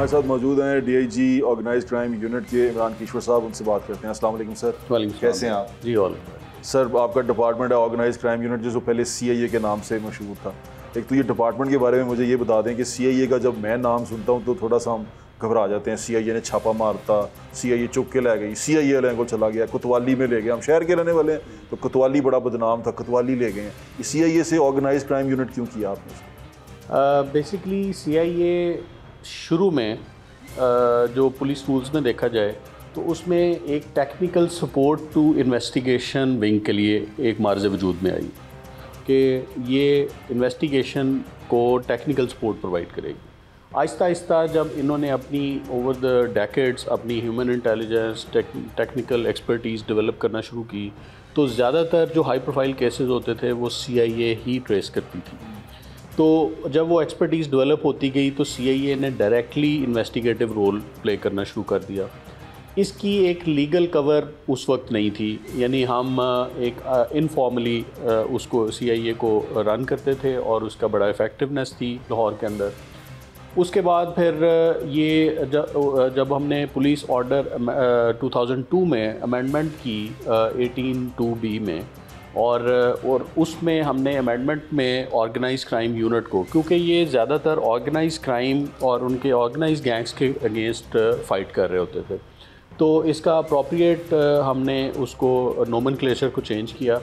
हमारे साथ मौजूद हैं डीआईजी ऑर्गेनाइज्ड क्राइम यूनिट के इमरान किशोर साहब, उनसे बात करते हैं। अस्सलाम वालेकुम सर। वालेकुम सलाम। कैसे हैं आप? जी ऑल सर, आपका डिपार्टमेंट है ऑर्गेनाइज्ड क्राइम यूनिट, जो पहले सीआईए के नाम से मशहूर था। एक तो ये डिपार्टमेंट के बारे में मुझे ये बता दें कि सीआईए का जब मैं नाम सुनता हूँ तो थोड़ा सा हम घबरा जाते हैं। सीआईए ने छापा मारता, सीआईए चुप के ले गई, सीआईए वाले को चला गया, कोतवाली में ले गया। हम शहर के रहने वाले हैं तो कोतवाली बड़ा बदनाम था, कोतवाली ले गए हैं। सीआईए से ऑर्गेनाइज्ड क्राइम यूनिट क्यों किया आपने? बेसिकली सीआईए शुरू में जो पुलिस टूल्स में देखा जाए तो उसमें एक technical support to investigation wing के लिए एक मार्ज़ वजूद में आई कि ये इन्वेस्टिगेशन को टेक्निकल सपोर्ट प्रोवाइड करेगी। आहिस्ता आहिस्ता जब इन्होंने अपनी ओवर द डेकेड्स अपनी human intelligence technical expertise develop करना शुरू की तो ज़्यादातर जो हाई प्रोफाइल केसेस होते थे वो सीआईए ही ट्रेस करती थी। तो जब वो एक्सपर्टीज़ डेवलप होती गई तो सीआईए ने डायरेक्टली इन्वेस्टिगेटिव रोल प्ले करना शुरू कर दिया। इसकी एक लीगल कवर उस वक्त नहीं थी, यानी हम एक इनफॉर्मली उसको सीआईए को रन करते थे और उसका बड़ा इफ़ेक्टिवनेस थी लाहौर के अंदर। उसके बाद फिर ये जब हमने पुलिस ऑर्डर 2002 में अमेंडमेंट की 18(2)B में और उसमें हमने अमेंडमेंट में ऑर्गेनाइज क्राइम यूनिट को, क्योंकि ये ज़्यादातर ऑर्गेनाइज क्राइम और उनके ऑर्गेनाइज गैंग्स के अगेंस्ट फ़ाइट कर रहे होते थे, तो इसका अप्रोप्रिएट हमने उसको नोमेनक्लेचर को चेंज किया।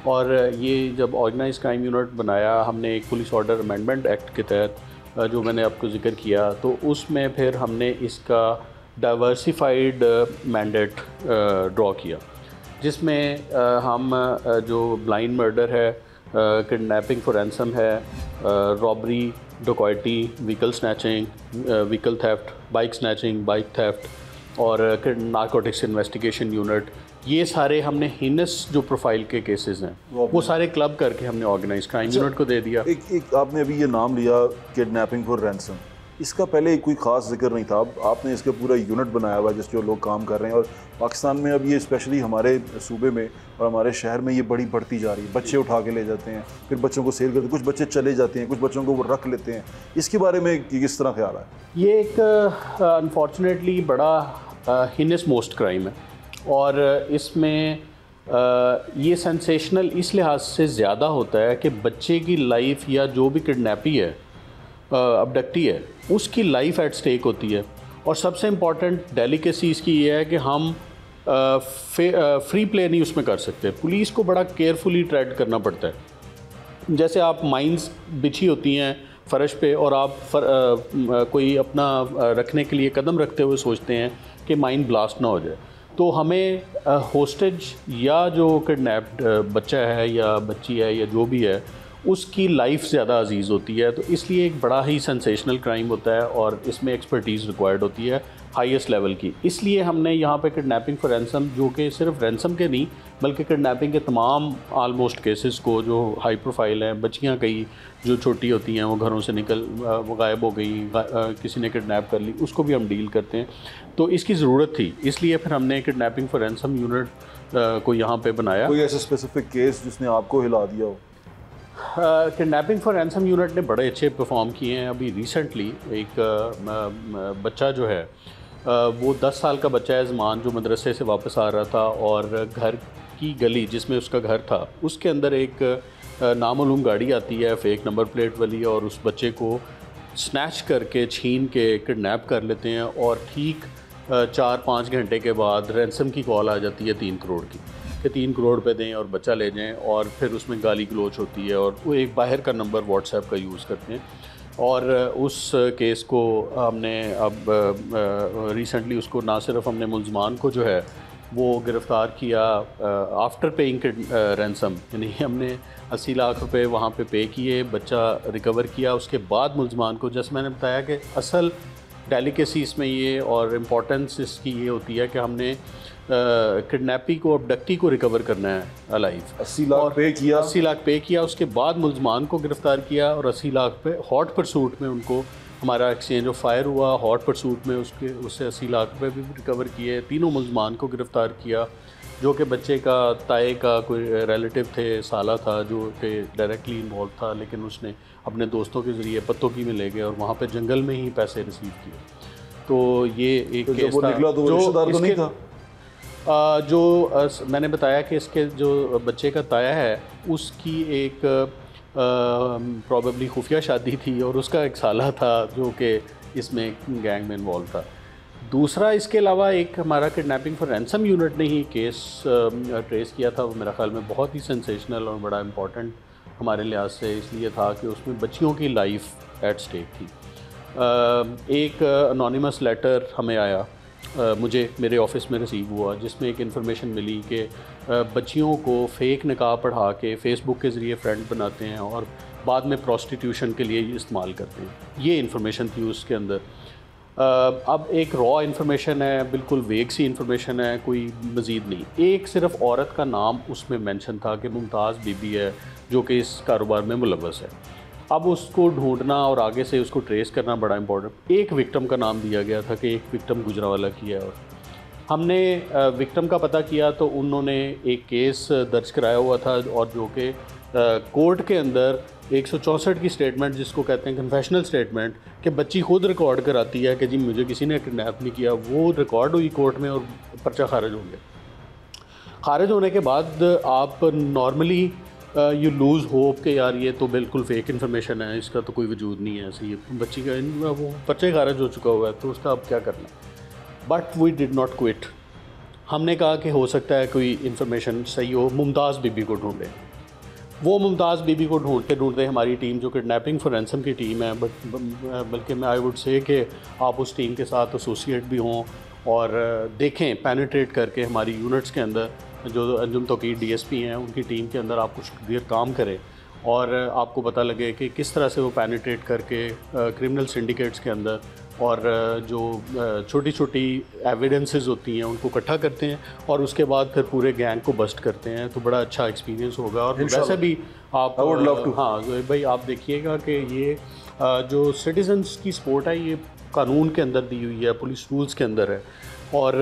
और ये जब ऑर्गेनाइज क्राइम यूनिट बनाया हमने एक पुलिस ऑर्डर अमेंडमेंट एक्ट के तहत, जो मैंने आपको जिक्र किया, तो उसमें फिर हमने इसका डाइवर्सिफाइड मैंडेट ड्रॉ किया, जिसमें हम जो ब्लाइंड मर्डर है, किडनैपिंग फॉर रैंसम है, रॉबरी, डकैती, vehicle snatching, vehicle theft, bike snatching, bike theft और नारकोटिक्स इन्वेस्टिगेशन यूनिट, ये सारे हमने हीनस जो प्रोफाइल के केसेस हैं वो सारे क्लब करके हमने ऑर्गेनाइज क्राइम यूनिट को दे दिया। एक आपने अभी ये नाम लिया किडनैपिंग फॉर रैंसम, इसका पहले कोई ख़ास जिक्र नहीं था। अब आपने इसका पूरा यूनिट बनाया हुआ है जिस जो लोग काम कर रहे हैं, और पाकिस्तान में अब ये स्पेशली हमारे सूबे में और हमारे शहर में ये बड़ी बढ़ती जा रही है। बच्चे उठा के ले जाते हैं, फिर बच्चों को सेल करते हैं, कुछ बच्चे चले जाते हैं, कुछ बच्चों को वो रख लेते हैं। इसके बारे में किस तरह ख्याल है? ये एक अनफॉर्चुनेटली बड़ा हिनस मोस्ट क्राइम है और इसमें ये सेंसेशनल इस लिहाज से ज़्यादा होता है कि बच्चे की लाइफ या जो भी किडनैपी है, अबडक्टी है, उसकी लाइफ एट स्टेक होती है। और सबसे इम्पॉर्टेंट डेलिकेसी इसकी ये है कि हम फ्री प्ले नहीं उसमें कर सकते। पुलिस को बड़ा केयरफुली ट्रेड करना पड़ता है। जैसे आप माइंस बिछी होती हैं फ़र्श पे और आप कोई अपना रखने के लिए कदम रखते हुए सोचते हैं कि माइन ब्लास्ट ना हो जाए, तो हमें होस्टेज या जो किडनैप्ड बच्चा है या बच्ची है या जो भी है उसकी लाइफ ज़्यादा अजीज़ होती है। तो इसलिए एक बड़ा ही सेंसेशनल क्राइम होता है और इसमें एक्सपर्टीज़ रिक्वायर्ड होती है हाईएस्ट लेवल की। इसलिए हमने यहाँ पे किडनैपिंग फॉर रैंसम, जो कि सिर्फ रैंसम के नहीं बल्कि किडनैपिंग के तमाम आलमोस्ट केसेस को जो हाई प्रोफाइल हैं, बच्चियाँ कई जो छोटी होती हैं वो घरों से वो गायब हो गई, किसी ने किडनैप कर ली, उसको भी हम डील करते हैं। तो इसकी ज़रूरत थी, इसलिए फिर हमने किडनैपिंग फॉर रैंसम यूनिट को यहाँ पे बनाया। कोई ऐसा स्पेसिफिक केस जिसने आपको हिला दिया हो? किडनैपिंग फॉर रैंसम यूनिट ने बड़े अच्छे परफॉर्म किए हैं। अभी रिसेंटली एक बच्चा जो है वो 10 साल का बच्चा है, ज़मान, जो मदरसे से वापस आ रहा था और घर की गली जिसमें उसका घर था उसके अंदर एक नामालूम गाड़ी आती है फेक नंबर प्लेट वाली और उस बच्चे को स्नैच करके छीन के किडनैप कर लेते हैं और ठीक 4-5 घंटे के बाद रैंसम की कॉल आ जाती है 3 करोड़ की कि 3 करोड़ पे दें और बच्चा ले जाएं। और फिर उसमें गाली गलोच होती है और वो एक बाहर का नंबर व्हाट्सएप का यूज़ करते हैं। और उस केस को हमने अब रिसेंटली उसको ना सिर्फ हमने मुलजमान को जो है वो गिरफ़्तार किया आफ्टर पेइंग रैंसम, यानी हमने 80 लाख रुपए वहाँ पे किए, बच्चा रिकवर किया। उसके बाद मुलजमान को, जैसे मैंने बताया कि असल डेलिकेसी इसमें ये और इम्पोर्टेंस इसकी ये होती है कि हमने किडनैपी को, अबडक्टी को रिकवर करना है अलाइव। 80 लाख पे किया, उसके बाद मुलजमान को गिरफ़्तार किया और 80 लाख पे हॉट परसूट में उनको हमारा एक्सचेंज ऑफ फायर हुआ। हॉट परसूट में उससे 80 लाख रुपए भी रिकवर किए। तीनों मुलजमान को गिरफ़्तार किया, जो कि बच्चे का ताए का कोई रिलेटिव थे, साला था, जो कि डायरेक्टली इन्वॉल्व था, लेकिन उसने अपने दोस्तों के ज़रिए पत्तों की में ले गए और वहाँ पे जंगल में ही पैसे रिसीव किए। तो ये एक तो केस जब वो था निकला तो वो जो रिश्तेदार तो नहीं इसके- था? मैंने बताया कि इसके जो बच्चे का ताया है उसकी एक प्रॉबेबली खुफिया शादी थी और उसका एक साला था जो कि इसमें गैंग में इन्वॉल्व था। दूसरा इसके अलावा एक हमारा किडनैपिंग फॉर रैंसम यूनिट ने ही केस ट्रेस किया था, वो मेरा ख्याल में बहुत ही सेंसेशनल और बड़ा इम्पॉर्टेंट हमारे लिहाज से इसलिए था कि उसमें बच्चियों की लाइफ एट स्टेक थी। एक अनोनिमस लेटर हमें आया, मुझे मेरे ऑफिस में रिसीव हुआ, जिसमें एक इन्फॉर्मेशन मिली कि बच्चियों को फ़ेक निकाह पढ़ा के फ़ेसबुक के ज़रिए फ्रेंड बनाते हैं और बाद में प्रॉस्टिट्यूशन के लिए इस्तेमाल करते हैं। ये इन्फॉर्मेशन थी उसके अंदर। अब एक रॉ इन्फॉर्मेशन है, बिल्कुल वेग सी इन्फॉर्मेशन है, कोई मज़ीद नहीं। एक सिर्फ औरत का नाम उसमें मेंशन था कि मुमताज़ बीबी है जो कि इस कारोबार में मुलव्वस है। अब उसको ढूंढना और आगे से उसको ट्रेस करना बड़ा इंपॉर्टेंट। एक विक्टिम का नाम दिया गया था कि एक विक्टिम गुजरांवाला की है, और हमने विक्टिम का पता किया तो उन्होंने एक केस दर्ज कराया हुआ था और जो कि कोर्ट के अंदर 164 की स्टेटमेंट, जिसको कहते हैं कन्फेशनल स्टेटमेंट, कि बच्ची खुद रिकॉर्ड कराती है कि जी मुझे किसी ने किडनैप नहीं किया, वो रिकॉर्ड हुई कोर्ट में और पर्चा खारिज हो गया। खारिज होने के बाद आप नॉर्मली यू लूज़ होप कि यार ये तो बिल्कुल फ़ेक इन्फॉर्मेशन है, इसका तो कोई वजूद नहीं है, ऐसे ये बच्ची का वो पर्चे खारिज हो चुका हुआ है तो उसका अब क्या करना। But we did not quit. हमने कहा कि हो सकता है कोई इन्फॉर्मेशन सही हो, मुमताज़ बीबी को ढूंढें। वो मुमताज़ बीबी को ढूंढते हमारी टीम जो किडनैपिंग फॉर रैंसम की टीम है, बल्कि मैं आई वुड से कि आप उस टीम के साथ एसोसिएट भी हों और देखें पेनिट्रेट करके हमारी यूनिट्स के अंदर जो अंजुम तौकीर डीएसपी हैं उनकी टीम के अंदर आप कुछ देर काम करें और आपको पता लगे कि किस तरह से वो पेनिट्रेट करके क्रिमिनल सिंडिकेट्स के अंदर और जो छोटी छोटी एविडेंसेस होती हैं उनको इकट्ठा करते हैं और उसके बाद फिर पूरे गैंग को बस्ट करते हैं, तो बड़ा अच्छा एक्सपीरियंस होगा। और वैसे भी आप हाँ भाई आप देखिएगा कि ये जो सिटीजन्स की सपोर्ट है ये कानून के अंदर दी हुई है, पुलिस रूल्स के अंदर है। और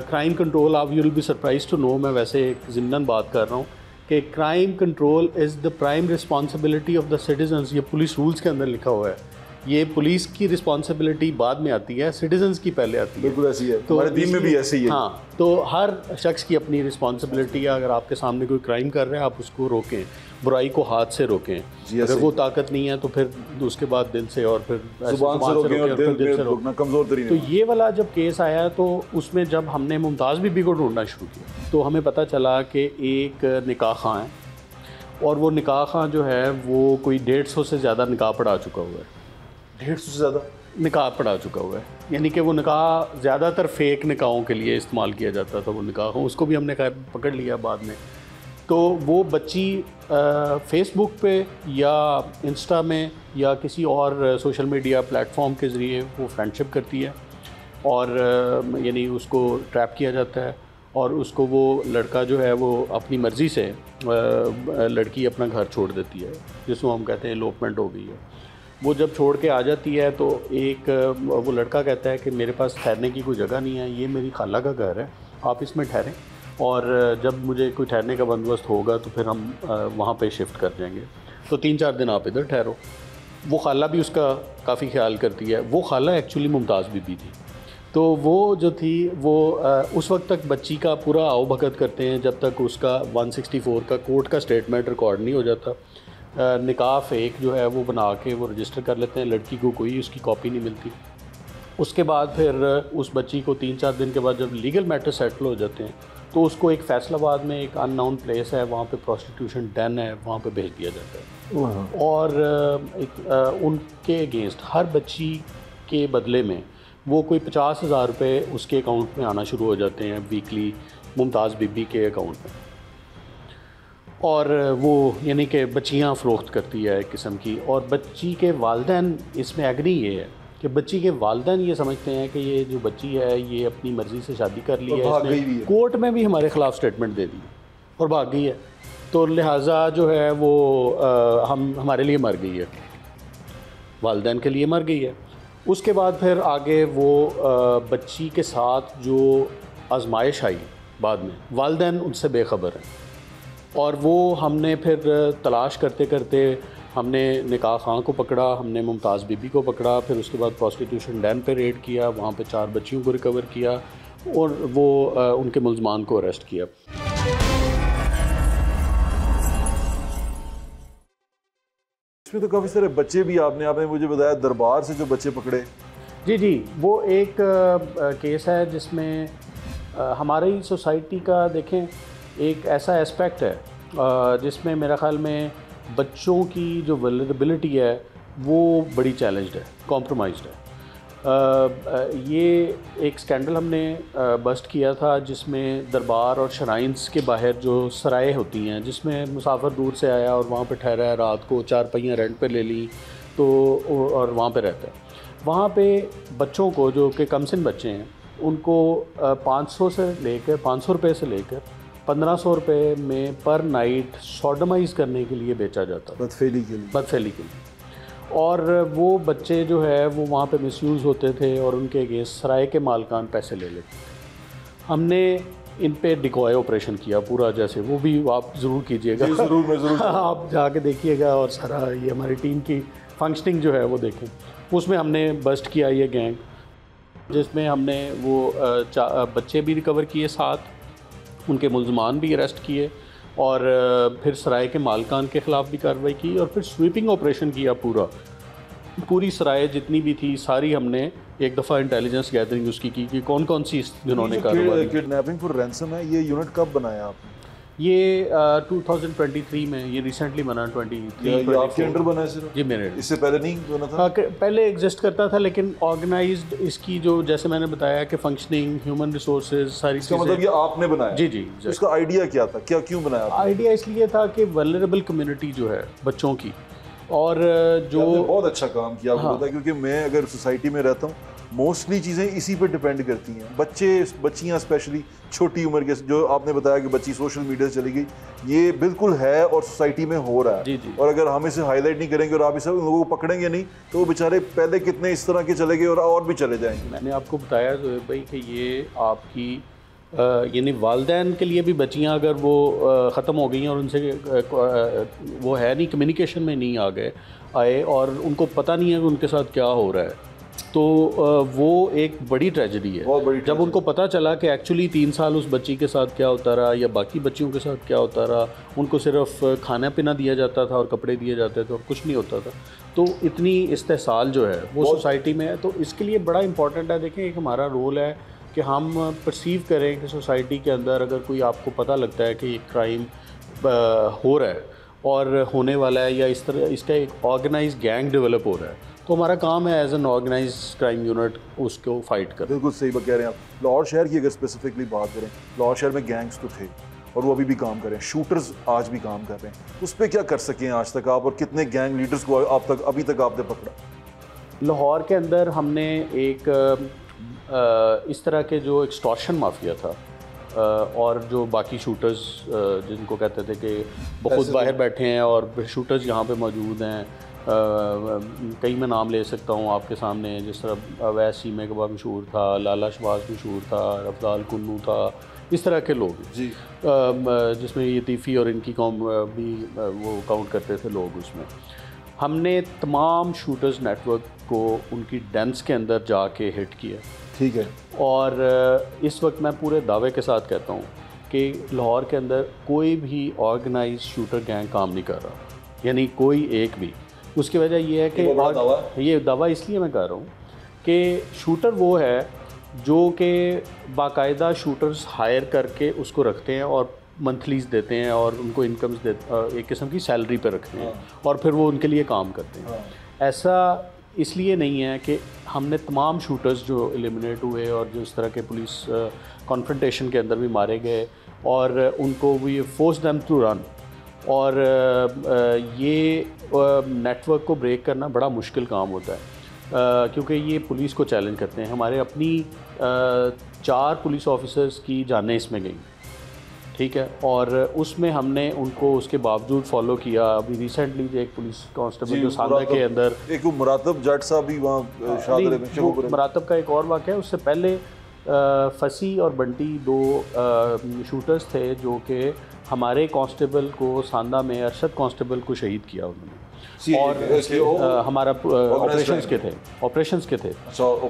क्राइम कंट्रोल, आप you will be surprise to know, मैं वैसे एक ज़िम्नन बात कर रहा हूँ कि crime control is the prime responsibility of the citizens. ये पुलिस रूल्स के अंदर लिखा हुआ है। ये पुलिस की रिस्पॉन्सिबिलिटी बाद में आती है, सिटीजन्स की पहले आती है। बिल्कुल ऐसी है, तो हमारे टीम में भी ऐसी है। हाँ, तो हर शख्स की अपनी रिस्पॉन्सिबिलिटी है। अगर आपके सामने कोई क्राइम कर रहे हैं आप उसको रोकें, बुराई को हाथ से रोकें। अगर वो ताकत नहीं है तो फिर उसके बाद दिल से और फिर जुबान से रोकें और दिल से रोकना कमज़ोर तरीन। तो ये वाला जब केस आया तो उसमें जब हमने मुमताज़ बीबी को ढूंढना शुरू किया तो हमें पता चला कि एक निकाह खां है और वो निकाह खां जो है वो कोई 150 से ज़्यादा निकाह पढ़ा चुका हुआ है। 150 से ज़्यादा निकाह पढ़ा चुका हुआ है, यानी कि वो निकाह ज़्यादातर फ़ेक निकाहों के लिए इस्तेमाल किया जाता था। वो निकाह उसको भी हमने खैर पकड़ लिया बाद में। तो वो बच्ची फेसबुक पे या इंस्टा में या किसी और सोशल मीडिया प्लेटफॉर्म के ज़रिए वो फ्रेंडशिप करती है और यानी उसको ट्रैप किया जाता है और उसको वो लड़का जो है वो अपनी मर्ज़ी से लड़की अपना घर छोड़ देती है, जिसको हम कहते हैं एलोपमेंट हो गई है। वो जब छोड़ के आ जाती है तो एक वो लड़का कहता है कि मेरे पास ठहरने की कोई जगह नहीं है, ये मेरी खाला का घर है, आप इसमें ठहरें और जब मुझे कोई ठहरने का बंदोबस्त होगा तो फिर हम वहाँ पे शिफ्ट कर जाएंगे, तो 3-4 दिन आप इधर ठहरो। वो खाला भी उसका काफ़ी ख्याल करती है। वो खाला एक्चुअली मुमताज़ बीबी थी। तो वो जो थी वो उस वक्त तक बच्ची का पूरा आओ भगत करते हैं जब तक उसका 164 का कोर्ट का स्टेटमेंट रिकॉर्ड नहीं हो जाता। निकाह फ़ेक जो है वो बना के वो रजिस्टर कर लेते हैं, लड़की को कोई उसकी कॉपी नहीं मिलती। उसके बाद फिर उस बच्ची को 3-4 दिन के बाद जब लीगल मैटर सेटल हो जाते हैं तो उसको एक फैसलाबाद में एक अननोन प्लेस है, वहाँ पे प्रोस्टिट्यूशन डन है, वहाँ पे भेज दिया जाता है। और उनके अगेंस्ट हर बच्ची के बदले में वो कोई 50,000 रुपये उसके अकाउंट में आना शुरू हो जाते हैं वीकली, मुमताज़ बीबी के अकाउंट में। और वो यानी कि बच्चियाँ फ़रोख्त करती है एक किस्म की। और बच्ची के वालिदैन इसमें एग्री ये है कि बच्ची के वालिदैन ये समझते हैं कि ये जो बच्ची है ये अपनी मर्ज़ी से शादी कर ली है, इसने कोर्ट में भी हमारे ख़िलाफ़ स्टेटमेंट दे दी और भाग गई है, तो लिहाजा जो है वो हमारे लिए मर गई है, वालिदैन के लिए मर गई है। उसके बाद फिर आगे वो बच्ची के साथ जो आजमाइश आई बाद में, वालिदैन उनसे बेखबर हैं और वो हमने फिर तलाश करते करते हमने निकाह खां को पकड़ा, हमने मुमताज़ बीबी को पकड़ा, फिर उसके बाद प्रोस्टिट्यूशन डैन पे रेड किया, वहाँ पे 4 बच्चियों को रिकवर किया और वो उनके मुल्ज़मान को अरेस्ट किया। इसमें तो काफ़ी सारे बच्चे भी आपने मुझे बताया दरबार से जो बच्चे पकड़े। जी, वो एक केस है जिसमें हमारी सोसाइटी का देखें एक ऐसा एस्पेक्ट है जिसमें मेरा ख़्याल में बच्चों की जो वल्नरेबिलिटी है वो बड़ी चैलेंज्ड है, कॉम्प्रोमाइज्ड है। ये एक स्कैंडल हमने बस्ट किया था जिसमें दरबार और शराइन्स के बाहर जो सराय होती हैं, जिसमें मुसाफिर दूर से आया और वहाँ पे ठहरा है, रात को 4 पहियाँ रेंट पे ले ली तो और वहाँ पे रहता है। वहाँ पे बच्चों को जो कि कमसिन बच्चे हैं उनको 500 रुपये से लेकर 1500 रुपये में पर नाइट सॉडमाइज़ करने के लिए बेचा जाता है, बदफेली के लिए। और वो बच्चे जो है वो वहाँ पे मिसयूज़ होते थे और उनके अगेंस्ट सराय के मालकान पैसे ले लेते थे। हमने इन पे डिकॉय ऑपरेशन किया पूरा, जैसे वो भी आप ज़रूर कीजिएगा। ज़रूर आप जाके देखिएगा और सारा ये हमारी टीम की फंक्शनिंग जो है वो देखें। उसमें हमने बस्ट किया ये गैंग, जिसमें हमने वो बच्चे भी रिकवर किए, साथ उनके मुल्ज़मान भी अरेस्ट किए और फिर सराय के मालकान के ख़िलाफ़ भी कार्रवाई की और फिर स्वीपिंग ऑपरेशन किया। पूरी सराय जितनी भी थी सारी हमने एक दफ़ा इंटेलिजेंस गैदरिंग उसकी की कि कौन कौन सी जिन्होंने कार्रवाई। किडनैपिंग फॉर रैंसम है, ये यूनिट कब बनाया आपने? ये 2023 में, ये रिसेंटली बना 23 आपके अंडर बना है सिर्फ? जी मेरे। इससे पहले नहीं बना था? पहले एग्जिस्ट करता था लेकिन ऑर्गेनाइज्ड इसकी जो जैसे मैंने बताया कि फंक्शनिंग, ह्यूमन रिसोर्सेज, सारी चीज़ें। मतलब ये आपने बनाया? जी। इसका आइडिया क्या था, क्यों बनाया? आइडिया इसलिए था कि वल्नरेबल कम्युनिटी जो है बच्चों की, और जो बहुत अच्छा काम किया आपको पता है, क्योंकि मैं अगर सोसाइटी में रहता हूँ मोस्टली चीज़ें इसी पे डिपेंड करती हैं। बच्चियाँ स्पेशली छोटी उम्र के, जो आपने बताया कि बच्ची सोशल मीडिया से चली गई, ये बिल्कुल है और सोसाइटी में हो रहा है। जी। और अगर हम इसे हाईलाइट नहीं करेंगे और आप इसे उन लोगों को पकड़ेंगे नहीं तो वो बेचारे पहले कितने इस तरह के चले गए और भी चले जाएंगे। मैंने आपको बताया जोहेब भाई कि ये आपकी यानी वालिदैन के लिए भी बच्चियाँ अगर वो ख़त्म हो गई हैं और उनसे वो है नहीं, कम्युनिकेशन में नहीं आए और उनको पता नहीं है कि उनके साथ क्या हो रहा है, तो वो एक बड़ी ट्रेजेडी है। जब उनको पता चला कि एक्चुअली 3 साल उस बच्ची के साथ क्या होता रहा या बाकी बच्चियों के साथ क्या होता रहा, उनको सिर्फ खाना पीना दिया जाता था और कपड़े दिए जाते थे और कुछ नहीं होता था, तो इतनी इस्तेसाल जो है वो सोसाइटी में है। तो इसके लिए बड़ा इंपॉर्टेंट है, देखें एक हमारा रोल है कि हम परसीव करें कि सोसाइटी के अंदर अगर कोई आपको पता लगता है कि एक क्राइम हो रहा है और होने वाला है, या इस तरह इसका एक ऑर्गेनाइज गैंग डेवलप हो रहा है, तो हमारा काम है as an organize crime unit उसको फाइट कर। बिल्कुल सही बात कह रहे हैं आप। लाहौर शहर की अगर स्पेसिफिकली बात करें, लाहौर शहर में गैंग्स तो थे और वो अभी भी काम कर रहे हैं, शूटर्स आज भी काम कर रहे हैं, उस पर क्या कर सकें आज तक आप, और कितने गैंग लीडर्स को अभी तक आपने पकड़ा? लाहौर के अंदर हमने एक इस तरह के जो एक्सटॉर्शन माफिया था और जो बाकी शूटर्स जिनको कहते थे कि बहुत बाहर बैठे हैं और शूटर्स यहाँ पे मौजूद हैं, कई मैं नाम ले सकता हूँ आपके सामने, जिस तरह अवैस सीमे कबाब मशहूर था, लाला शबाज मशहूर था, रफ्ताल कुन्नू था, इस तरह के लोग जी, जिसमें ये तीफ़ी और इनकी कौम भी वो काउंट करते थे लोग। उसमें हमने तमाम शूटर्स नेटवर्क को उनकी डेंस के अंदर जाके हिट किया। ठीक है। और इस वक्त मैं पूरे दावे के साथ कहता हूँ कि लाहौर के अंदर कोई भी ऑर्गेनाइज शूटर गैंग काम नहीं कर रहा, यानी कोई एक भी। उसकी वजह यह है कि ये दावा इसलिए मैं कर रहा हूँ कि शूटर वो है जो कि बाकायदा शूटर्स हायर करके उसको रखते हैं और मंथलीज देते हैं और उनको इनकम्स एक किस्म की सैलरी पर रखते हैं और फिर वो उनके लिए काम करते हैं। ऐसा इसलिए नहीं है कि हमने तमाम शूटर्स जो एलिमिनेट हुए और जो इस तरह के पुलिस कॉन्फ्रंटेशन के अंदर भी मारे गए और उनको we force them to run, और ये नेटवर्क को ब्रेक करना बड़ा मुश्किल काम होता है क्योंकि ये पुलिस को चैलेंज करते हैं। हमारे अपनी 4 पुलिस ऑफिसर्स की जानें इसमें गई, ठीक है, और उसमें हमने उनको उसके बावजूद फॉलो किया। अभी रिसेंटली एक पुलिस कांस्टेबल जो सांदा के अंदर एक मुरातब जट साहब भी वहाँ शादिर में, मुरातब का एक और वाक़या है, उससे पहले फसी और बंटी 2 शूटर्स थे जो कि हमारे कांस्टेबल को सांदा में, अरशद कांस्टेबल को शहीद किया उन्होंने। और हमारा ऑपरेशंस के थे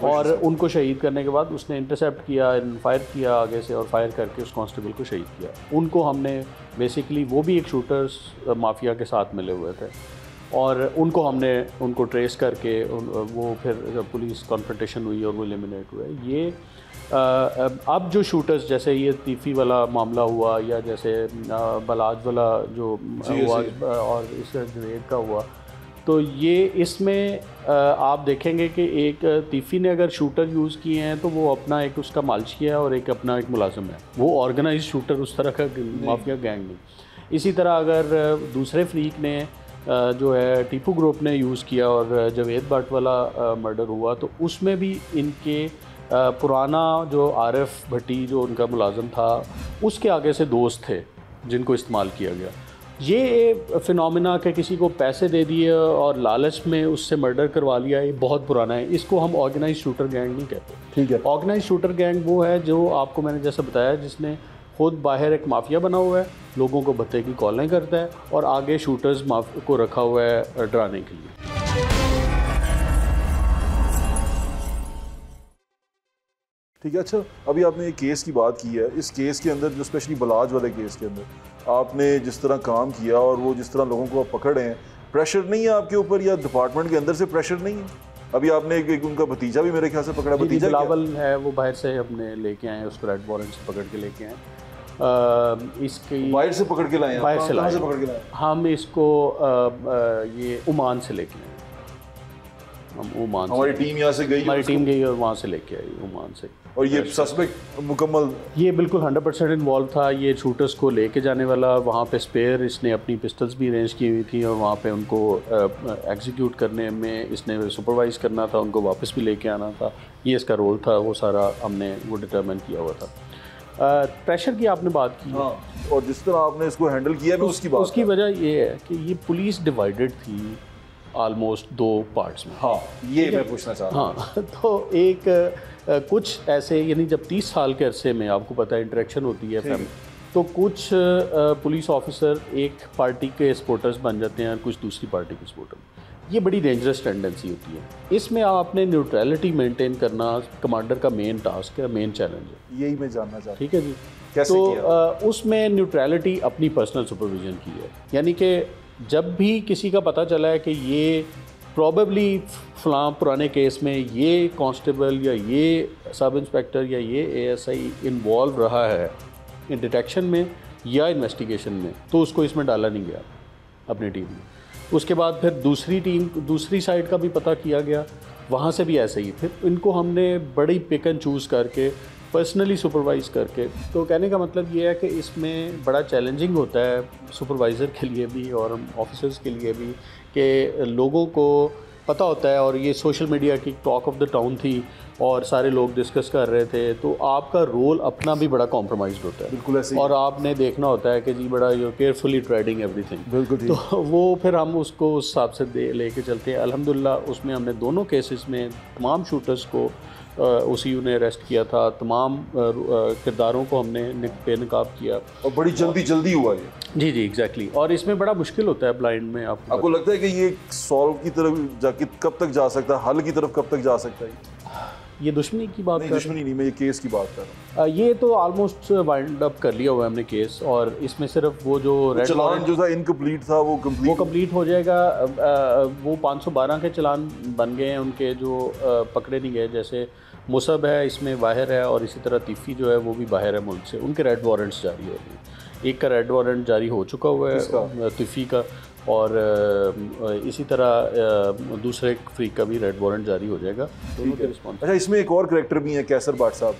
और उनको शहीद करने के बाद उसने इंटरसेप्ट किया, फायर किया आगे से और फायर करके उस कांस्टेबल को शहीद किया। उनको हमने बेसिकली, वो भी एक शूटर्स माफिया के साथ मिले हुए थे और उनको ट्रेस करके वो फिर पुलिस कॉन्फ्रंटेशन हुई और वो एलिमिनेट हुए। ये अब जो शूटर्स, जैसे ये तीफी वाला मामला हुआ या जैसे बलाज वाला जो हुआ और इस जवेद का हुआ, तो ये इसमें आप देखेंगे कि एक तीफी ने अगर शूटर यूज़ किए हैं तो वो अपना एक उसका मालशी है और एक अपना एक मुलाजिम है, वो ऑर्गेनाइज शूटर उस तरह का माफिया गैंग नहीं। इसी तरह अगर दूसरे फ्रीक ने जो है टीपू ग्रुप ने यूज़ किया और जवेद भट्ट वाला मर्डर हुआ, तो उसमें भी इनके पुराना जो आरिफ भट्टी जो उनका मुलाजिम था उसके आगे से दोस्त थे जिनको इस्तेमाल किया गया। ये फिनोमिना के किसी को पैसे दे दिए और लालच में उससे मर्डर करवा लिया, ये बहुत पुराना है। इसको हम ऑर्गेनाइज शूटर गैंग नहीं कहते। ठीक है, ऑर्गेनाइज शूटर गैंग वो है जो आपको मैंने जैसे बताया, जिसने खुद बाहर एक माफिया बना हुआ है, लोगों को भत्ते की कॉलें करता है और आगे शूटर्स को रखा हुआ है डराने के लिए। ठीक है। अच्छा, अभी आपने ये केस की बात की है, इस केस के अंदर जो स्पेशली बलाज वाले केस के अंदर आपने जिस तरह काम किया और वो जिस तरह लोगों को आप पकड़े हैं, प्रेशर नहीं है आपके ऊपर या डिपार्टमेंट के अंदर से प्रेशर नहीं है? अभी आपने एक उनका भतीजा भी मेरे ख्याल से पकड़ा, भतीजा बिलावल है, वो बाहर से अपने लेके आए, उसको रेड वारंट से पकड़ के लेके आए। इसकी बाहर से पकड़ के लाए, बाहर से पकड़ के लाए? हम इसको ये ओमान से लेके आए। हम ओमान, हमारी टीम यहाँ से गई, हमारी टीम गई और वहाँ से लेके आई ओमान से। और ये सस्पेक्ट मुकम्मल, ये बिल्कुल 100% इन्वॉल्व था। ये शूटर्स को लेके जाने वाला, वहाँ पे स्पेयर इसने अपनी पिस्टल्स भी अरेंज की हुई थी और वहाँ पे उनको एग्जीक्यूट करने में इसने सुपरवाइज़ करना था, उनको वापस भी लेके आना था। ये इसका रोल था, वो सारा हमने वो डिटरमिन किया हुआ था। प्रेशर की आपने बात की, हाँ, और जिस तरह आपने इसको हैंडल किया, उसकी वजह ये है कि ये पुलिस डिवाइडेड थी ऑलमोस्ट 2 पार्ट्स में। हाँ, ये मैं पूछना चाहता हूँ। हाँ, तो एक कुछ ऐसे, यानी जब 30 साल के अरसे में आपको पता है इंटरेक्शन होती है फैमिली, तो कुछ पुलिस ऑफिसर एक पार्टी के सपोर्टर्स बन जाते हैं और कुछ दूसरी पार्टी के सपोर्टर। ये बड़ी डेंजरस टेंडेंसी होती है। इसमें आपने न्यूट्रलिटी मेंटेन करना कमांडर का मेन टास्क है, मेन चैलेंज है। यही मैं जानना चाहता हूँ। ठीक है जी, कैसे तो किया? उसमें न्यूट्रलिटी अपनी पर्सनल सुपरविजन की है, यानी कि जब भी किसी का पता चला है कि ये प्रॉबेबली फलां पुराने केस में ये कांस्टेबल या ये सब इंस्पेक्टर या ये एएसआई इन्वॉल्व रहा है इन डिटेक्शन में या इन्वेस्टिगेशन में, तो उसको इसमें डाला नहीं गया अपनी टीम में। उसके बाद फिर दूसरी साइड का भी पता किया गया, वहाँ से भी ऐसे ही। फिर इनको हमने बड़ी पिक एंड चूज़ करके पर्सनली सुपरवाइज़ करके, तो कहने का मतलब ये है कि इसमें बड़ा चैलेंजिंग होता है सुपरवाइज़र के लिए भी और ऑफिसर्स के लिए भी कि लोगों को पता होता है, और ये सोशल मीडिया की टॉक ऑफ द टाउन थी और सारे लोग डिस्कस कर रहे थे, तो आपका रोल अपना भी बड़ा कॉम्प्रोमाइज़ होता है। बिल्कुल ऐसे, और आपने देखना होता है कि जी बड़ा यू केयरफुली ट्रेडिंग एवरीथिंग। बिल्कुल, तो वो फिर हम उसको उस हिसाब से लेके चलते हैं। अल्हम्दुलिल्लाह उसमें हमने दोनों केसेस में तमाम शूटर्स को OCU ने अरेस्ट किया था, तमाम किरदारों को हमने बेनकाब किया और बड़ी जल्दी हुआ ये। जी एग्जैक्टली। और इसमें बड़ा मुश्किल होता है ब्लाइंड में। आपको लगता है कि ये सॉल्व की तरफ जाके कब तक जा सकता है, हल की तरफ कब तक जा सकता है? ये दुश्मनी की बात नहीं, दुश्मनी नहीं, मैं ये केस की बात कर रहा हूँ। ये तो ऑलमोस्ट वाइंड अप कर लिया हुआ है हमने केस, और इसमें सिर्फ वो जो रेड चलान जो था इनकम्प्लीट था वो कंप्लीट हो जाएगा। वो 512 के चलान बन गए हैं उनके, जो पकड़े नहीं गए। जैसे मुसब है इसमें बाहर है, और इसी तरह तीफी जो है वो भी बाहर है मुल्क से, उनके रेड वारंट्स जारी हो रहे हैं। एक का रेड वारंट जारी हो चुका हुआ है तीफी का, और इसी तरह दूसरे फ्रीक का भी रेड वारंट जारी हो जाएगा, दोनों के रिस्पॉन्स। अच्छा, इसमें एक और कैरेक्टर भी है कैसर भट्ट साहब,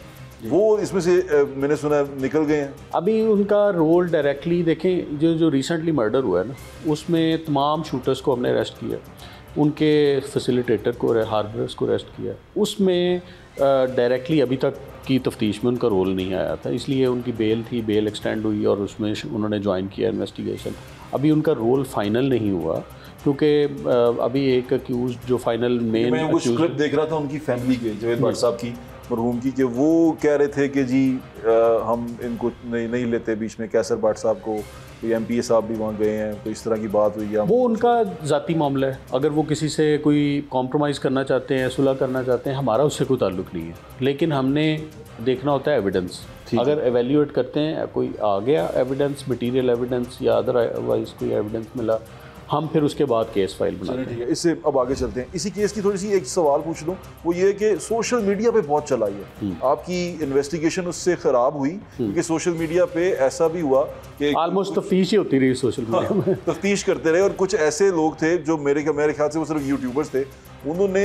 वो इसमें से मैंने सुना निकल गए हैं अभी। उनका रोल डायरेक्टली देखें, जो रिसेंटली मर्डर हुआ है ना, उसमें तमाम शूटर्स को हमने अरेस्ट किया, उनके फैसिलिटेटर को, हार्बरर्स को अरेस्ट किया। उसमें डायरेक्टली अभी तक की तफ्तीश में उनका रोल नहीं आया था, इसलिए उनकी बेल थी, बेल एक्सटेंड हुई और उसमें उन्होंने ज्वाइन किया इन्वेस्टिगेशन। अभी उनका रोल फाइनल नहीं हुआ, क्योंकि अभी एक अक्यूज जो फाइनल मेन मैं कुछ क्लिप देख रहा था उनकी फैमिली के, जवेद भट्ट साहब की, मरहूम की, कि वो कह रहे थे कि जी हम इनको नहीं लेते बीच में, कैसर भट्ट साहब को, कोई MPA साहब भी वहाँ गए हैं, तो इस तरह की बात हुई है। वो उनका ज़ाती मामला है, अगर वो किसी से कोई कॉम्प्रोमाइज़ करना चाहते हैं, सुलह करना चाहते हैं, हमारा उससे कोई ताल्लुक़ नहीं है। लेकिन हमने देखना होता है एविडेंस, अगर एवेल्यूएट करते हैं, कोई आ गया एविडेंस, मटीरियल एविडेंस या अदरवाइज कोई एविडेंस मिला, हम फिर उसके बाद केस फाइल बनाते हैं। ठीक है, इससे अब आगे चलते हैं। इसी केस की थोड़ी सी एक सवाल पूछ लूँ, वो ये कि सोशल मीडिया पे बहुत चलाई है, आपकी इन्वेस्टिगेशन उससे ख़राब हुई क्योंकि सोशल मीडिया पे ऐसा भी हुआ कि ऑलमोस्ट तफ्तीश ही होती रही सोशल मीडिया में। तफ्तीश करते रहे, और कुछ ऐसे लोग थे जो मेरे ख्याल से वो सिर्फ यूट्यूबर्स थे, उन्होंने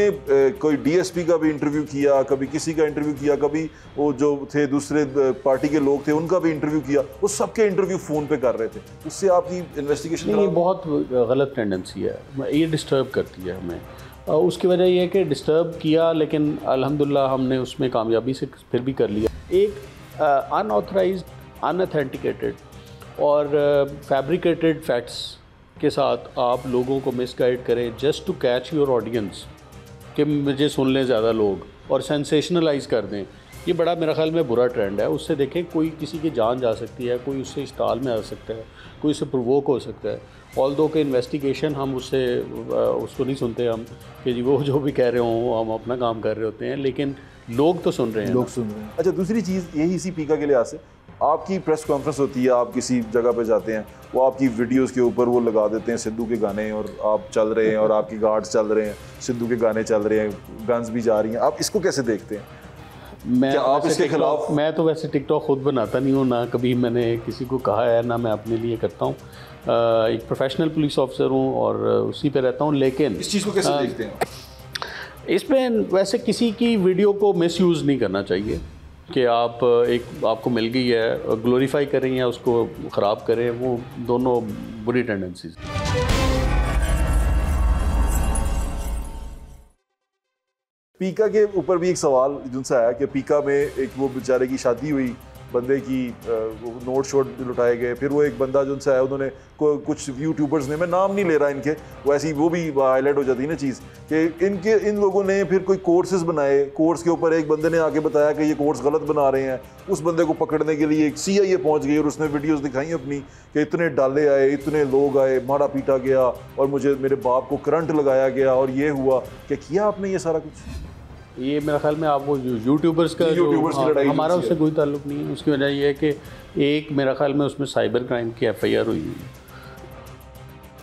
कोई DSP का भी इंटरव्यू किया, कभी किसी का इंटरव्यू किया, कभी वो जो थे दूसरे पार्टी के लोग थे उनका भी इंटरव्यू किया, वो सबके इंटरव्यू फ़ोन पे कर रहे थे। उससे आपकी इन्वेस्टिगेशन नहीं, ये बहुत गलत टेंडेंसी है, ये डिस्टर्ब करती है हमें। उसकी वजह ये है कि डिस्टर्ब किया, लेकिन अल्हम्दुलिल्लाह हमने उसमें कामयाबी से फिर भी कर लिया। एक अनऑथराइज्ड, अनऑथेंटिकेटेड और फैब्रिकेटेड फैक्ट्स के साथ आप लोगों को मिसगाइड करें just to catch your audience, कि मुझे सुन लें ज़्यादा लोग, और सेंसेशनलाइज कर दें, ये बड़ा मेरा ख्याल में बुरा ट्रेंड है। उससे देखें कोई किसी की जान जा सकती है, कोई उससे इस्ताल में आ सकता है, कोई उससे प्रोवोक हो सकता है। ऑल्दो के इन्वेस्टिगेशन हम उसको नहीं सुनते हम, कि जी वो जो भी कह रहे हों, हम अपना काम कर रहे होते हैं, लेकिन लोग तो सुन रहे हैं। लोग सुन रहे हैं। अच्छा, दूसरी चीज़ यही इसी पीका के लिहाज से, आपकी प्रेस कॉन्फ्रेंस होती है, आप किसी जगह पे जाते हैं, वो आपकी वीडियोस के ऊपर वो लगा देते हैं सिद्धू के गाने, और आप चल रहे हैं और आपकी गार्ड्स चल रहे हैं, सिद्धू के गाने चल रहे हैं, गन्स भी जा रही हैं, आप इसको कैसे देखते हैं? मैं आप इसके खिलाफ? मैं तो वैसे टिकटॉक खुद बनाता नहीं हूँ, ना कभी मैंने किसी को कहा है, ना मैं अपने लिए करता हूँ। एक प्रोफेशनल पुलिस ऑफिसर हूँ और उसी पे रहता हूँ। लेकिन इस चीज़ को कैसे देखते हैं? इसमें वैसे किसी की वीडियो को मिसयूज़ नहीं करना चाहिए, कि आपको मिल गई है, ग्लोरीफाई करें या उसको ख़राब करें, वो दोनों बुरी टेंडेंसीज। पीका के ऊपर भी एक सवाल जिनसे आया कि पीका में एक वो बेचारे की शादी हुई, बंदे की नोट शोट लुटाए गए, फिर वो एक बंदा जो उनसे आया, उन्होंने कुछ यूट्यूबर्स ने, मैं नाम नहीं ले रहा इनके, वो ऐसी वो भी हाईलाइट हो जाती है ना चीज़, कि इन लोगों ने फिर कोई कोर्सेज बनाए, कोर्स के ऊपर एक बंदे ने आके बताया कि ये कोर्स गलत बना रहे हैं, उस बंदे को पकड़ने के लिए एक CIA पहुंच गई और उसने वीडियोस दिखाई अपनी कि इतने डाले आए, इतने लोग आए, मारा पीटा गया और मेरे बाप को करंट लगाया गया और ये हुआ। क्या किया आपने ये सारा कुछ? ये मेरा ख्याल में आप वो यूट्यूबर्स की लड़ाई, हमारा उससे कोई ताल्लुक़ नहीं है। उसकी वजह ये है कि एक मेरा ख्याल में उसमें साइबर क्राइम की FIR हुई है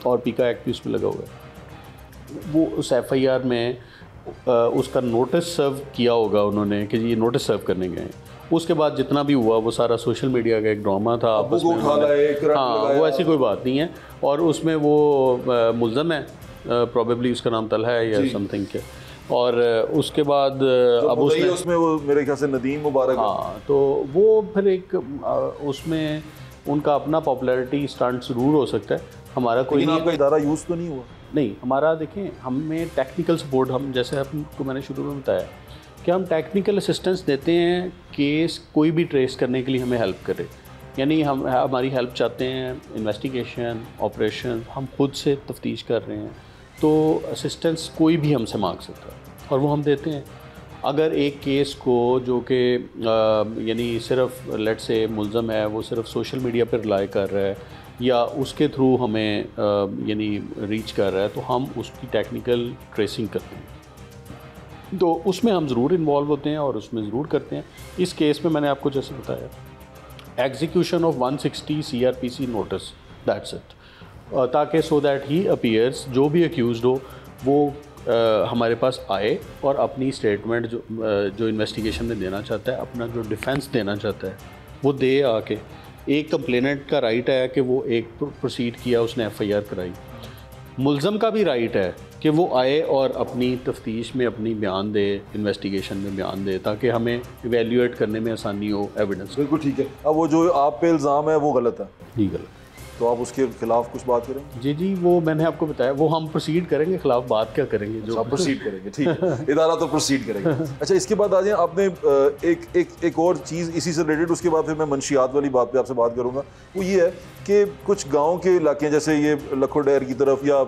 और पीका एक्ट भी उसमें लगा हुआ है। वो उस FIR में उसका नोटिस सर्व किया होगा उन्होंने, कि जी ये नोटिस सर्व करने गए। उसके बाद जितना भी हुआ वो सारा सोशल मीडिया का एक ड्रामा था आपस में। हाँ, वो ऐसी कोई बात नहीं है, और उसमें वो मुल्ज़म है, प्रॉबेबली उसका नाम तलहा है या समथिंग के, और उसके बाद अब उसमें वो मेरे ख्याल से नदीम मुबारक। हाँ, तो वो फिर एक उसमें उनका अपना पॉपुलैरिटी स्टंट ज़रूर हो सकता है, हमारा कोई नहीं। आपका इदारा यूज़ तो नहीं हुआ? नहीं, हमारा देखें, हमें टेक्निकल सपोर्ट, हम जैसे आपको मैंने शुरू में बताया कि हम टेक्निकल असिस्टेंस देते हैं, केस कोई भी ट्रेस करने के लिए हमें हेल्प करे, यानी हम हमारी हेल्प चाहते हैं, इन्वेस्टिगेशन, ऑपरेशन हम खुद से तफ्तीश कर रहे हैं, तो असिस्टेंस कोई भी हमसे मांग सकता है और वो हम देते हैं। अगर एक केस को जो कि यानी सिर्फ लेट से मुल्ज़म है, वो सिर्फ सोशल मीडिया पर रिलाई कर रहा है या उसके थ्रू हमें यानी रीच कर रहा है, तो हम उसकी टेक्निकल ट्रेसिंग करते हैं, तो उसमें हम ज़रूर इन्वॉल्व होते हैं और उसमें ज़रूर करते हैं। इस केस में मैंने आपको जैसे बताया, execution of 160 CRPC notice, that's it, ताकि सो दैट ही अपीयर्स, जो भी अक्यूज़ड हो वो हमारे पास आए और अपनी स्टेटमेंट जो इन्वेस्टिगेशन में देना चाहता है, अपना जो डिफेंस देना चाहता है वो दे आके। एक कंप्लेनेंट का राइट है कि वो एक प्रोसीड किया, उसने FIR कराई, मुल्ज़म का भी राइट है कि वो आए और अपनी तफ्तीश में अपनी बयान दे, इन्वेस्टिगेशन में बयान दे, ताकि हमें इवेल्यूएट करने में आसानी हो एविडेंस। बिल्कुल ठीक है। अब वो जो आप पे इल्ज़ाम है वो गलत है? जी गलत। तो आप उसके खिलाफ कुछ बात करेंगे? जी, वो मैंने आपको बताया, वो हम प्रोसीड करेंगे, खिलाफ बात क्या करेंगे, जो प्रोसीड करेंगे, ठीक है। इदारा तो प्रोसीड करेंगे। अच्छा, इसके बाद आ जाए, आपने एक और चीज़ इसी से रिलेटेड, उसके बाद फिर मैं मंशियात वाली बात पे आपसे बात करूँगा। वो ये है कि कुछ गाँव के इलाके, जैसे ये लखोडैर की तरफ या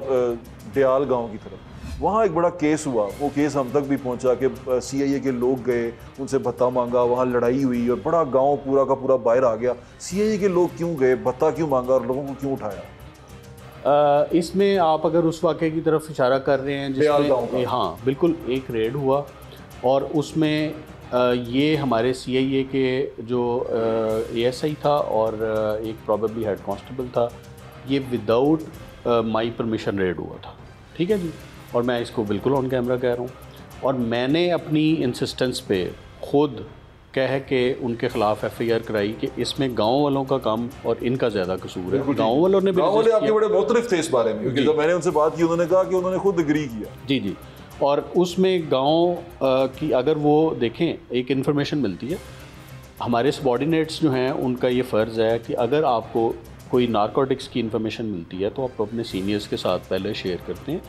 डयाल गाँव की तरफ, वहाँ एक बड़ा केस हुआ, वो केस हम तक भी पहुँचा कि CIA के लोग गए, उनसे भत्ता मांगा, वहाँ लड़ाई हुई और बड़ा गांव पूरा का पूरा बाहर आ गया। CIA के लोग क्यों गए, भत्ता क्यों मांगा और लोगों को क्यों उठाया? इसमें आप अगर उस वाक़े की तरफ इशारा कर रहे हैं जिसमें, हाँ बिल्कुल, एक रेड हुआ और उसमें ये हमारे CIA के जो ASI था और एक प्रॉबेबली हेड कांस्टेबल था, ये विदाउट माई परमिशन रेड हुआ था, ठीक है जी। और मैं इसको बिल्कुल ऑन कैमरा कह रहा हूँ, और मैंने अपनी इंसिस्टेंस पे खुद कह के उनके खिलाफ FIR कराई कि इसमें गांव वालों का काम और इनका ज़्यादा कसूर है। गांव वालों ने, गांव वाले आपके बड़े मुख्तलिफ थे इस बारे में, क्योंकि जब मैंने उनसे बात की उन्होंने कहा कि उन्होंने खुद एग्री किया। जी जी। और उसमें गांव की अगर वो देखें, एक इन्फॉर्मेशन मिलती है, हमारे सबॉर्डिनेट्स जो हैं उनका ये फ़र्ज़ है कि अगर आपको कोई नारकोटिक्स की इन्फॉर्मेशन मिलती है तो आप अपने सीनियर्स के साथ पहले शेयर करते हैं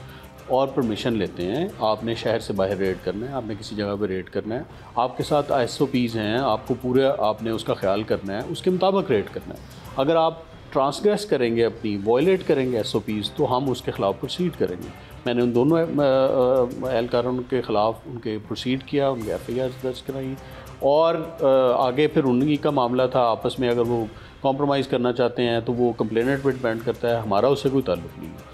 और परमिशन लेते हैं। आपने शहर से बाहर रेड करना है, आपने किसी जगह पे रेड करना है, आपके साथ SOPs हैं, आपको पूरे आपने उसका ख्याल करना है, उसके मुताबिक रेड करना है। अगर आप ट्रांसग्रेस करेंगे, अपनी वॉयलेट करेंगे SOPs, तो हम उसके ख़िलाफ़ प्रोसीड करेंगे। मैंने उन दोनों एहलकारों के ख़िलाफ़ उनके प्रोसीड किया, उनके FIR दर्ज कराई और आगे फिर उन्हीं का मामला था। आपस में अगर वो कॉम्प्रोमाइज़ करना चाहते हैं तो वो कंप्लेनेंट पे डिपेंड करता है, हमारा उससे कोई ताल्लुक़ नहीं है।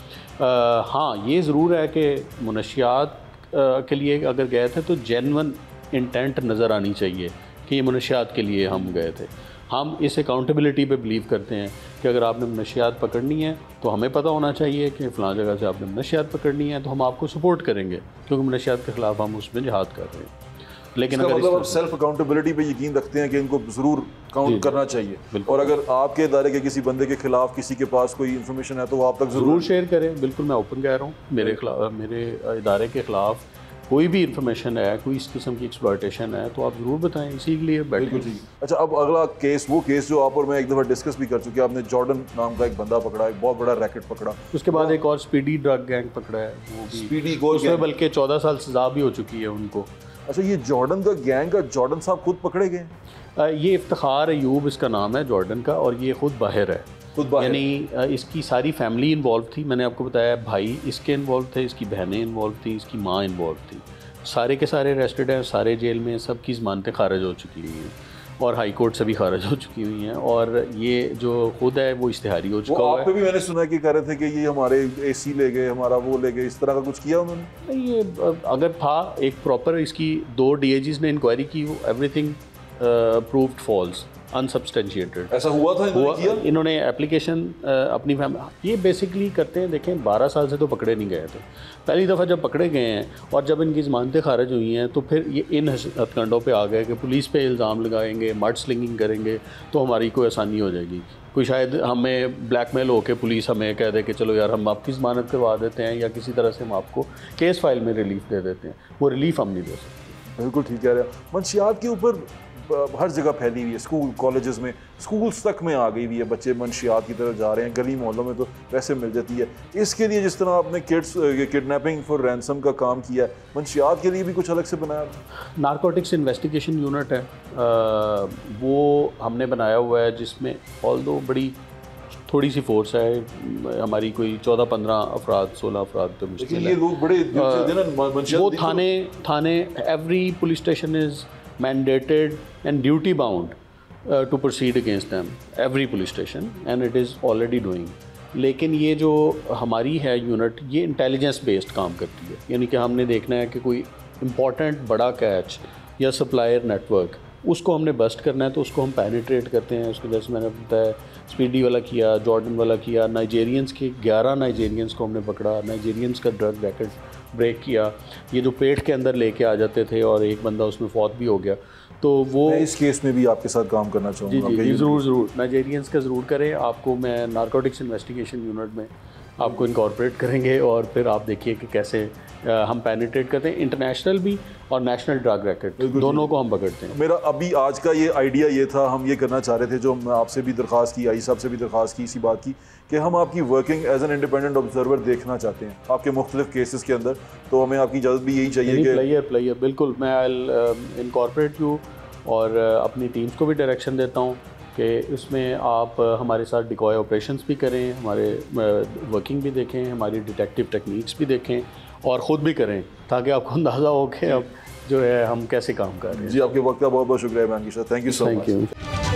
हाँ, ये ज़रूर है कि मुनशियात के लिए अगर गए थे तो जेन्युइन इंटेंट नज़र आनी चाहिए कि ये मुनशियात के लिए हम गए थे। हम इस अकाउंटेबिलिटी पे बिलीव करते हैं कि अगर आपने मुनशियात पकड़नी है तो हमें पता होना चाहिए कि फ़लाँ जगह से आपने मुनशियात पकड़नी है, तो हम आपको सपोर्ट करेंगे क्योंकि मुनशियात के ख़िलाफ़ हम उसमें जिहाद कर रहे हैं। लेकिन अगर मतलब आप सेल्फ अकाउंटेबिलिटी पे यकीन रखते हैं कि इनको ज़रूर काउंट करना चाहिए, और अगर आपके इदारे के किसी बंदे के खिलाफ किसी के पास कोई इन्फॉर्मेशन है तो वो आप तक ज़रूर शेयर करें। बिल्कुल, मैं ओपन कह रहा हूँ, मेरे इदारे के ख़िलाफ़ कोई भी इन्फॉर्मेशन है, कोई इस किस्म की एक्सप्लॉयटेशन है तो आप ज़रूर बताएं, इसी के लिए बैठे। अच्छा, अब अगला केस, वो केस जो आप और मैं एक दफ़ा डिस्कस भी कर चुके हैं, आपने जॉर्डन नाम का एक बंदा पकड़ा, एक बहुत बड़ा रैकेट पकड़ा, उसके बाद एक और स्पीडी ड्रग गैंग पकड़ा है, वो भी स्पीडी, उसमें बल्कि 14 साल सज़ा भी हो चुकी है उनको। अच्छा, ये जॉर्डन का गैंग का जॉर्डन साहब खुद पकड़े गए? ये इफ्तिखार अयूब इसका नाम है जॉर्डन का, और ये खुद बाहर है, यानी इसकी सारी फैमिली इन्वॉल्व थी। मैंने आपको बताया भाई इसके इन्वॉल्व थे, इसकी बहनें इन्वॉल्व थी, इसकी माँ इन्वॉल्व थी। सारे के सारे अरेस्टेड हैं, सारे जेल में, सबकी ज़मानतें खारिज हो चुकी हुई हैं और हाई कोर्ट से भी खारिज हो चुकी हुई हैं, और ये जो खुद है वो इश्तिहारी हो चुका हुआ है। आप पे भी मैंने सुना कि कह रहे थे कि ये हमारे AC ले गए, हमारा वो ले गए, इस तरह का कुछ किया उन्होंने? नहीं, ये अगर था एक प्रॉपर, इसकी 2 DIGs ने इंक्वायरी की, एवरीथिंग प्रूव्ड फॉल्स, अनसब्सटेंशिएटेड। ऐसा हुआ था? इन्होंने एप्लीकेशन अपनी फैमिली, ये बेसिकली करते हैं। देखें, 12 साल से तो पकड़े नहीं गए थे, पहली दफ़ा जब पकड़े गए हैं और जब इनकी ज़मानतें खारिज हुई हैं तो फिर ये इन हथकंडों पे आ गए कि पुलिस पे इल्ज़ाम लगाएंगे, मड स्लिंगिंग करेंगे तो हमारी कोई आसानी हो जाएगी। कोई शायद हमें ब्लैकमेल होकर पुलिस हमें कह दे कि चलो यार हम आपकी ज़मानत करवा देते हैं, या किसी तरह से हम आपको केस फाइल में रिलीफ दे देते हैं। वो रिलीफ हम नहीं दे सकते। बिल्कुल ठीक कह रहे हैं। मंशियात के ऊपर हर जगह फैली हुई है, स्कूल कॉलेजेस में, स्कूल्स तक में आ गई हुई है, बच्चे मंशियात की तरफ जा रहे हैं, गली मोहल्लों में तो वैसे मिल जाती है। इसके लिए जिस तरह आपने किडनैपिंग फॉर रैंसम का काम किया है, मंशियात के लिए भी कुछ अलग से बनाया? नारकोटिक्स इन्वेस्टिगेशन यूनिट है, वो हमने बनाया हुआ है, जिसमें ऑल्दो बड़ी थोड़ी सी फोर्स है हमारी, कोई 14-15 अफराद 16 अफराद तो मुश्किल है। ये लोग बड़े वो थाने every police station is mandated and duty bound to proceed against them, every police station, and it is already doing। लेकिन ये जो हमारी है यूनिट, ये इंटेलिजेंस बेस्ड काम करती है, यानी कि हमने देखना है कि कोई इम्पॉर्टेंट बड़ा कैच या सप्लायर नेटवर्क, उसको हमने बस्ट करना है तो उसको हम पेनिट्रेट करते हैं। उसको जैसे मैंने बताया, स्पीडी वाला किया, जॉर्डन वाला किया, नाइजेरियंस के 11 नाइजेरियंस को हमने पकड़ा, नाइजेरियंस का ड्रग रैकेट ब्रेक किया। ये जो पेट के अंदर लेके आ जाते थे और एक बंदा उसमें फौत भी हो गया, तो वो मैं इस केस में भी आपके साथ काम करना चाहूँगा। जी ज़रूर नाइजेरियंस का ज़रूर करें। आपको मैं नारकोटिक्स इन्वेस्टिगेशन यूनिट में आपको इनकॉर्पोरेट करेंगे और फिर आप देखिए कि कैसे हम पेनिट्रेट करते हैं, इंटरनेशनल भी और नेशनल ड्रग रैकेट दोनों को हम पकड़ते हैं। मेरा अभी आज का ये आइडिया ये था, हम ये करना चाह रहे थे, जो मैं आपसे भी दरख्वास्त की, आई साहब से भी दरख्वास्त की इसी बात की, कि हम आपकी working as an independent observer देखना चाहते हैं आपके मुख्तलिफ केसेस के अंदर, तो हमें आपकी इजाज़त भी यही चाहिए कि प्लेयर बिल्कुल, मैं आई इनकॉर्पोरेट यू और अपनी टीम्स को भी डायरेक्शन देता हूँ कि इसमें आप हमारे साथ डिकॉय ऑपरेशंस भी करें, हमारे वर्किंग भी देखें, हमारी डिटेक्टिव टेक्निक्स भी देखें, और ख़ुद भी करें, ताकि आपको अंदाज़ा हो कि अब जो है हम कैसे काम कर रहे हैं। जी, आपके वक्त का बहुत बहुत शुक्रिया इमरान की साहब, thank you so much. Thank you.